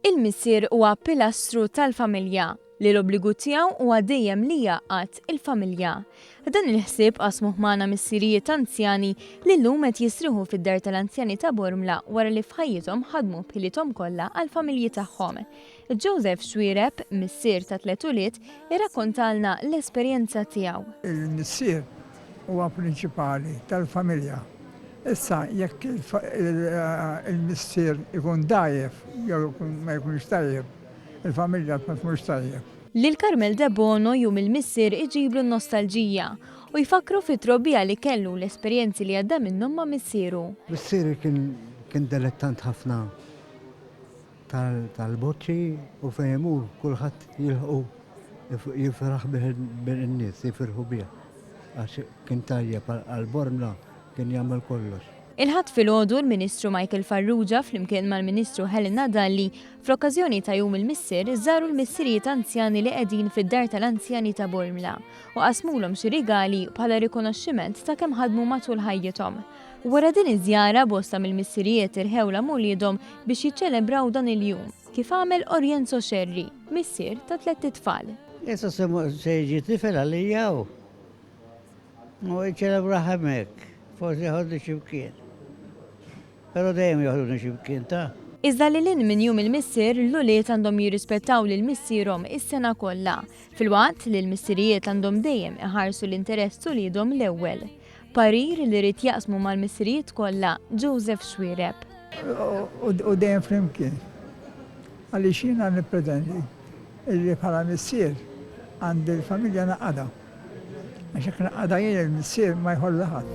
Il-missier huwa pilastru tal-familja li l-obbligu tiegħu huwa dejjem li jgħaqqad il-familja. Dan il-ħsieb qasmuh magħna missierijiet anzjani li llum qed jisriħu fid-dar tal-anzjani ta' Bormla wara li f'ħajjithom ħadmu bħilithom kollha għall-familji tagħhom. Joseph Xwiereb, missier ta' tliet ulied, irrakkontalna l-esperjenza tiegħu. Il-missier huwa prinċipali tal-familja. Issa jekk il-missier ikun dajjef jew ma jkunx tajjeb, il-familja ma tkunx tajjeb. Lil Carmel De Bono jum il-missier iġiblu n-nostalġija u jfakru fit-trobbija li kellu l-esperjenzi li għadda minnhom ma' missieru. Missieri kien dilettant ħafna tal-boċċi u fejmu kulħadd jilħu jifraħ bil-nies, jifirħu bih. Għax kien tajjeb għal-Bormla kien jagħmel kollox. Il-ħadd filgħodu l-Ministru Michael Farrugia flimkien mal-Ministru Helena Dalli fl-okkażjoni ta' jum il-missier żaru l-missierijiet anzjani li qegħdin fid-dar tal-anzjani ta' Bormla u qasmulhom xi rigali bħala rikonoxximent ta' kemm ħadmu matul ħajjithom. Wara din iż-żjara bosta mill-missierijiet irħewla mowliedhom biex jiċċelebraw dan il-jum kif għamel Orjenzo Xerri, missier ta' 3 tfal. Issa se jiġi tifel għalija u jiċċelebra hemmhekk, forsi jħodni x'imkien. Pero dejjem joħduni x'imkien ta'. Iżda li lin minn jum il-missier l-ulied għandhom jirrispettaw lil missierhom is-sena kollha, filwaqt li l-missierijiet għandhom dejjem iħarsu l-interess uliedhom l-ewwel. Parir li rid jaqsmu mal-missierijiet kollha Joseph Xwiereb. U dejjem flimkien. Għaliex jiena nippretendi li bħala missier għandi l-familja naqada. Għax hekk naqada jien il-missier ma jħolli ħadd.